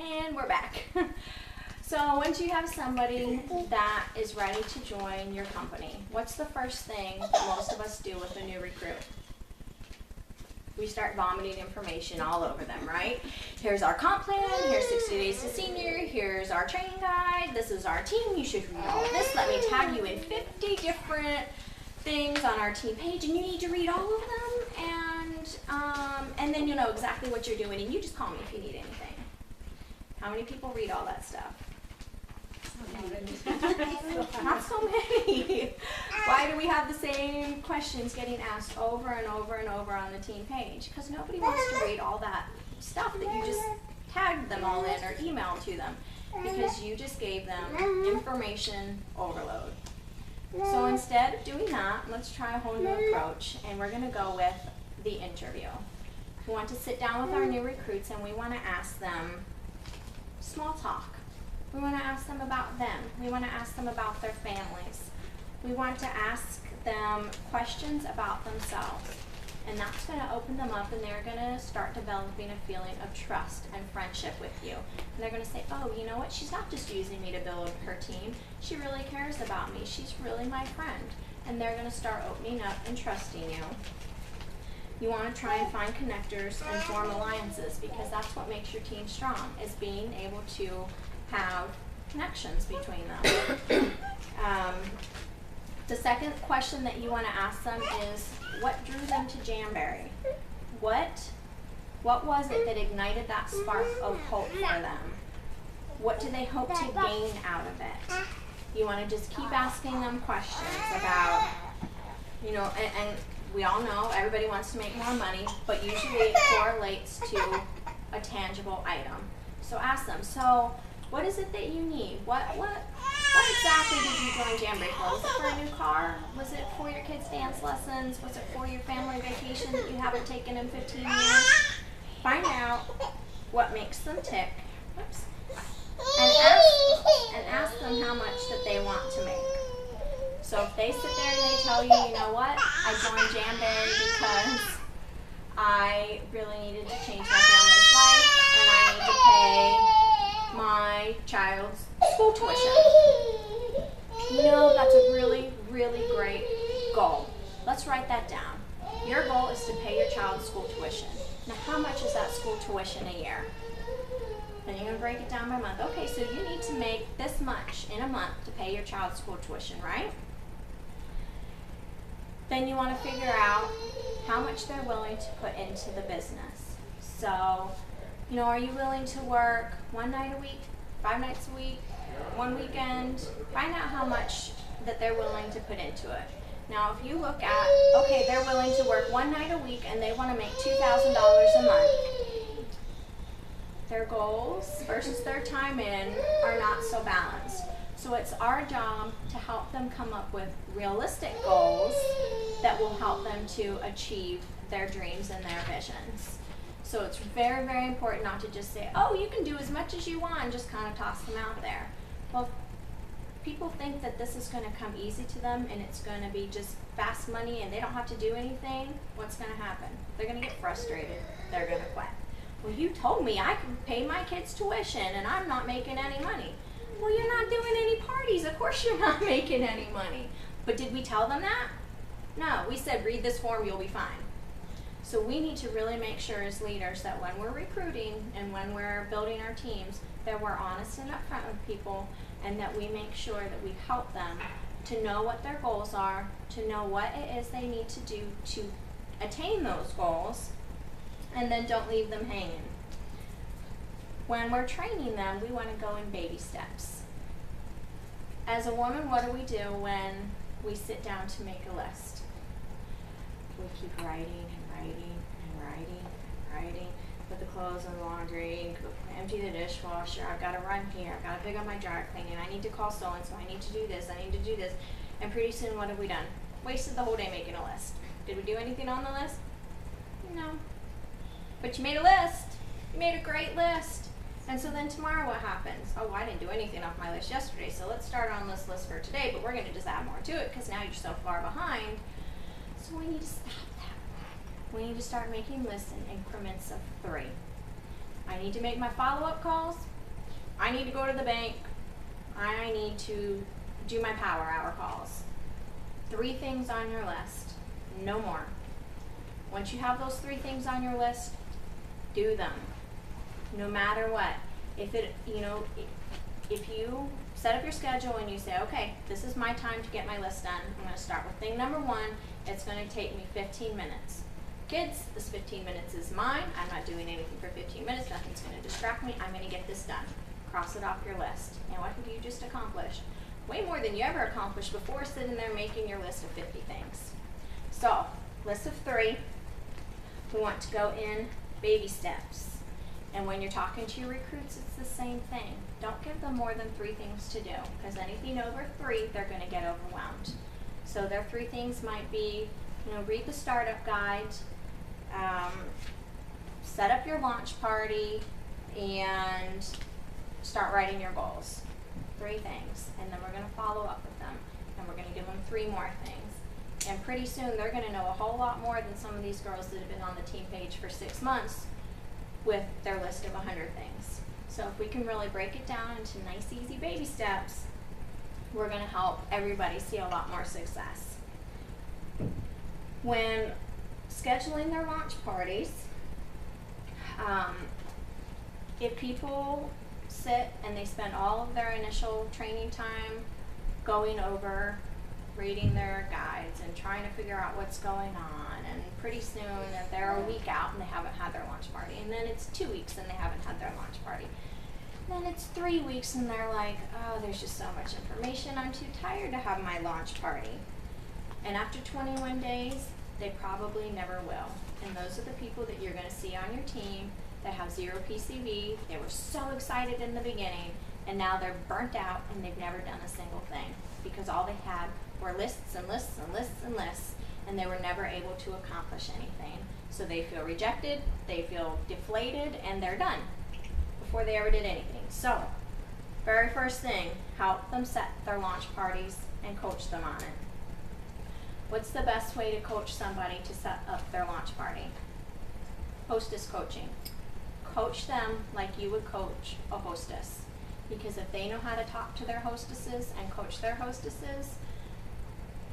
And we're back. So once you have somebody that is ready to join your company, what's the first thing that most of us do with a new recruit? We start vomiting information all over them, right? Here's our comp plan, here's 60 days to senior, here's our training guide, this is our team, you should read all of this. Let me tag you in 50 different things on our team page, and you need to read all of them, and then you know exactly what you're doing, and you just call me if you need anything. How many people read all that stuff? Not so many. Why do we have the same questions getting asked over and over and over on the team page? Because nobody wants to read all that stuff that you just tagged them all in or emailed to them, because you just gave them information overload. So instead of doing that, let's try a whole new approach, and we're going to go with the interview. We want to sit down with our new recruits, and we want to ask them small talk. We want to ask them about them. We want to ask them about their families. We want to ask them questions about themselves. And that's going to open them up, and they're going to start developing a feeling of trust and friendship with you. And they're going to say, oh, you know what? She's not just using me to build her team. She really cares about me. She's really my friend. And they're going to start opening up and trusting you. You want to try and find connectors and form alliances, because that's what makes your team strong, is being able to have connections between them. The second question that you want to ask them is, what drew them to Jamberry? What was it that ignited that spark of hope for them? What do they hope to gain out of it? You want to just keep asking them questions about, you know, and we all know everybody wants to make more money, but usually it correlates to a tangible item. So ask them, so what is it that you need? What exactly did you join Jamberry for? Was it for a new car? Was it for your kids' dance lessons? Was it for your family vacation that you haven't taken in 15 years? Find out what makes them tick. Oops. And ask them how much that they want to make. So if they sit there and they tell you, you know what, I joined Jamberry because I really needed to change my family's life, and I need to pay my child's school tuition. You know, that's a really, really great goal. Let's write that down. Your goal is to pay your child's school tuition. Now, how much is that school tuition a year? Then you're going to break it down by month. Okay, so you need to make this much in a month to pay your child's school tuition, right? Then you want to figure out how much they're willing to put into the business. So, you know, are you willing to work 1 night a week, 5 nights a week, 1 weekend? Find out how much that they're willing to put into it. Now, if you look at, okay, they're willing to work 1 night a week and they want to make $2,000 a month. Their goals versus their time in are not so balanced. So it's our job to help them come up with realistic goals that will help them to achieve their dreams and their visions. So it's very, very important not to just say, oh, you can do as much as you want, and just kind of toss them out there. Well, people think that this is going to come easy to them and it's going to be just fast money and they don't have to do anything. What's going to happen? They're going to get frustrated. They're going to quit. Well, you told me I could pay my kids' tuition and I'm not making any money. Well, you're not doing any parties. Of course you're not making any money. But did we tell them that? No, we said read this form, you'll be fine. So we need to really make sure as leaders that when we're recruiting and when we're building our teams, that we're honest and upfront with people, and that we make sure that we help them to know what their goals are, to know what it is they need to do to attain those goals, and then don't leave them hanging. When we're training them, we want to go in baby steps. As a woman, what do we do when we sit down to make a list? We keep writing and writing and writing and writing. Put the clothes in the laundry, empty the dishwasher, I've got to run here, I've got to pick up my dry cleaning, I need to call so-and-so, I need to do this, I need to do this. And pretty soon, what have we done? Wasted the whole day making a list. Did we do anything on the list? No. But you made a list. You made a great list. And so then tomorrow what happens? Oh, I didn't do anything off my list yesterday, so let's start on this list for today, but we're going to just add more to it because now you're so far behind. So we need to stop that. We need to start making lists in increments of 3. I need to make my follow-up calls. I need to go to the bank. I need to do my power hour calls. 3 things on your list, no more. Once you have those 3 things on your list, do them, no matter what. If you set up your schedule and you say, okay, this is my time to get my list done. I'm going to start with thing number 1. It's going to take me 15 minutes. Kids, this 15 minutes is mine. I'm not doing anything for 15 minutes. Nothing's going to distract me. I'm going to get this done. Cross it off your list. And what have you just accomplished? Way more than you ever accomplished before sitting there making your list of 50 things. So, list of 3. We want to go in baby steps. And when you're talking to your recruits, it's the same thing. Don't give them more than 3 things to do, because anything over 3, they're going to get overwhelmed. So their 3 things might be, read the startup guide, set up your launch party, and start writing your goals. 3 things. And then we're going to follow up with them. And we're going to give them 3 more things. And pretty soon they're going to know a whole lot more than some of these girls that have been on the team page for 6 months with their list of 100 things. So if we can really break it down into nice, easy baby steps, we're going to help everybody see a lot more success. When scheduling their launch parties, if people sit and they spend all of their initial training time going over, reading their guides and trying to figure out what's going on, and pretty soon if they're a week out and they haven't had their launch party, and then it's 2 weeks and they haven't had their launch party, then it's 3 weeks and they're like, oh, there's just so much information, I'm too tired to have my launch party. And after 21 days, they probably never will. And those are the people that you're going to see on your team that have 0 PCV. They were so excited in the beginning, and now they're burnt out and they've never done a single thing because all they had were lists and lists and lists and lists, and they were never able to accomplish anything. So they feel rejected, they feel deflated, and they're done before they ever did anything. So, very first thing, help them set their launch parties and coach them on it. What's the best way to coach somebody to set up their launch party? Hostess coaching. Coach them like you would coach a hostess. Because if they know how to talk to their hostesses and coach their hostesses,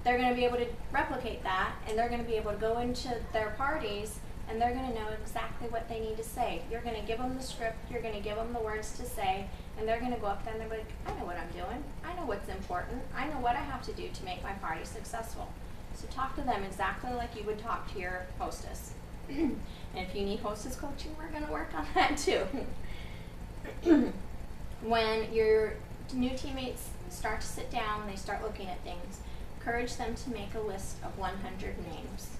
they're going to be able to replicate that, and they're going to be able to go into their parties and they're going to know exactly what they need to say. You're going to give them the script, you're going to give them the words to say, and they're going to go up there and they're like, I know what I'm doing, I know what's important, I know what I have to do to make my party successful. So talk to them exactly like you would talk to your hostess. And if you need hostess coaching, we're going to work on that too. When your new teammates start to sit down and they start looking at things, encourage them to make a list of 100 names.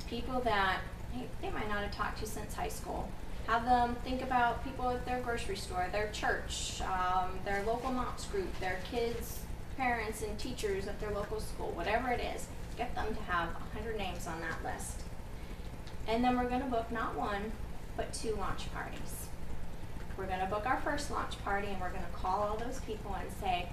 People that they might not have talked to since high school. Have them think about people at their grocery store, their church, their local MOPS group, their kids' parents and teachers at their local school, whatever it is. Get them to have 100 names on that list. And then we're going to book not 1, but 2 launch parties. We're going to book our first launch party, and we're going to call all those people and say,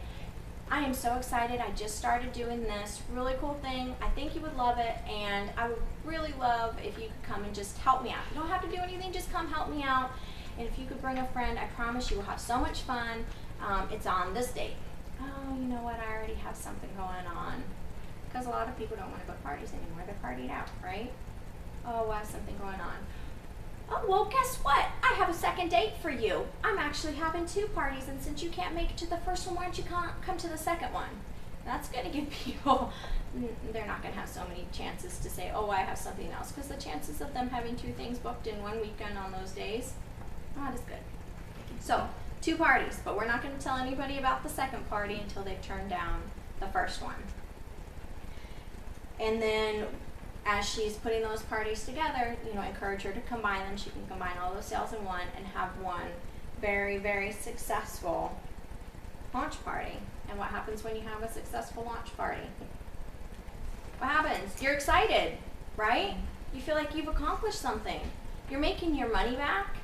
I am so excited, I just started doing this really cool thing, I think you would love it, and I would really love if you could come and just help me out. You don't have to do anything, just come help me out, and if you could bring a friend, I promise you will have so much fun. It's on this date. Oh, you know what, I already have something going on. Because a lot of people don't want to go to parties anymore, they're partied out, right? Oh, I have something going on. Oh, well, guess what? I have a second date for you. I'm actually having 2 parties, and since you can't make it to the first one, why don't you come to the second one? That's going to give people, they're not going to have so many chances to say, oh, I have something else, because the chances of them having 2 things booked in one weekend on those days, not as good. So, 2 parties, but we're not going to tell anybody about the second party until they've turned down the first one. And then, as she's putting those parties together, encourage her to combine them. She can combine all those sales in one and have one very, very successful launch party. And what happens when you have a successful launch party? What happens? You're excited, right? You feel like you've accomplished something. You're making your money back.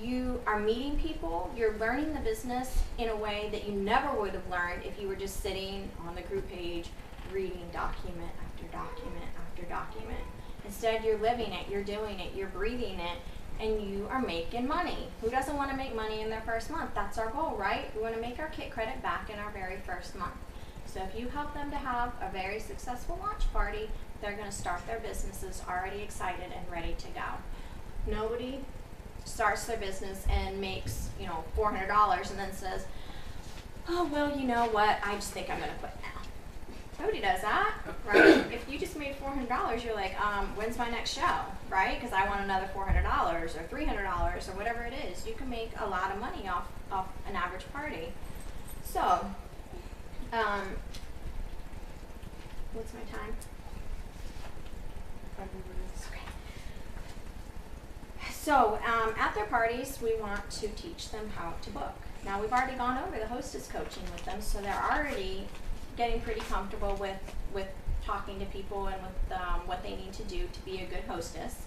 You are meeting people. You're learning the business in a way that you never would have learned if you were just sitting on the group page reading document after document after document. Instead, you're living it, you're doing it, you're breathing it, and you are making money. Who doesn't want to make money in their first month? That's our goal, right? We want to make our kit credit back in our very first month. So if you help them to have a very successful launch party, they're going to start their businesses already excited and ready to go. Nobody starts their business and makes, $400 and then says, oh, well, you know what, I just think I'm going to quit now. Nobody does that, right? If you just made $400, you're like, when's my next show, right? Because I want another $400 or $300 or whatever it is. You can make a lot of money off an average party. So, what's my time? 5 minutes. Okay. So, at their parties, we want to teach them how to book. Now, we've already gone over the hostess coaching with them, so they're already getting pretty comfortable with talking to people and with what they need to do to be a good hostess.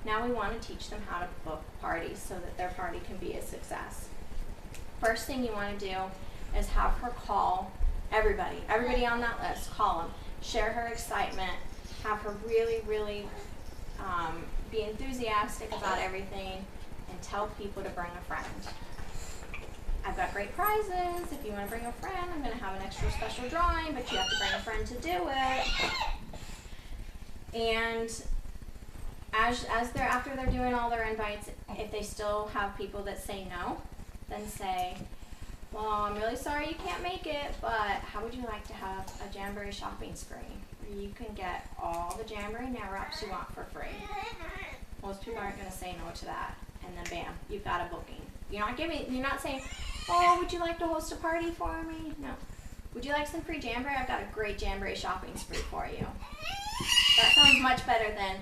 Now we want to teach them how to book parties so that their party can be a success. First thing you want to do is have her call everybody on that list, call them, share her excitement, have her really, really be enthusiastic about everything, and tell people to bring a friend. I've got great prizes. If you want to bring a friend, I'm going to have an extra special drawing, but you have to bring a friend to do it. And after they're doing all their invites, if they still have people that say no, then say, well, I'm really sorry you can't make it, but how would you like to have a Jamboree shopping spree where you can get all the Jamboree Now Wraps you want for free? Most people aren't going to say no to that. And then bam, you've got a booking. You're not saying, oh, would you like to host a party for me? No. Would you like some free Jamboree? I've got a great Jamboree shopping spree for you. That sounds much better than,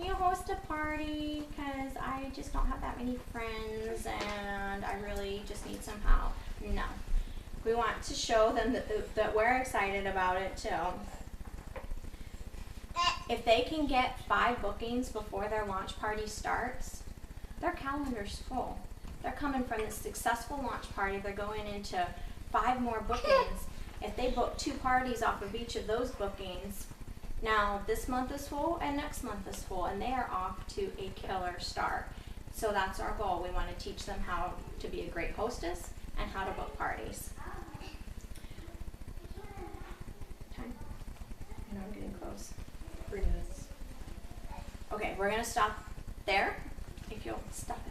you host a party because I just don't have that many friends and I really just need some help. No. We want to show them that we're excited about it too. If they can get 5 bookings before their launch party starts, their calendar's full. They're coming from this successful launch party. They're going into 5 more bookings. If they book 2 parties off of each of those bookings, now this month is full and next month is full, and they are off to a killer start. So that's our goal. We want to teach them how to be a great hostess and how to book parties. Time? I know I'm getting close. 3 minutes. Okay, we're going to stop there. If you'll stop it.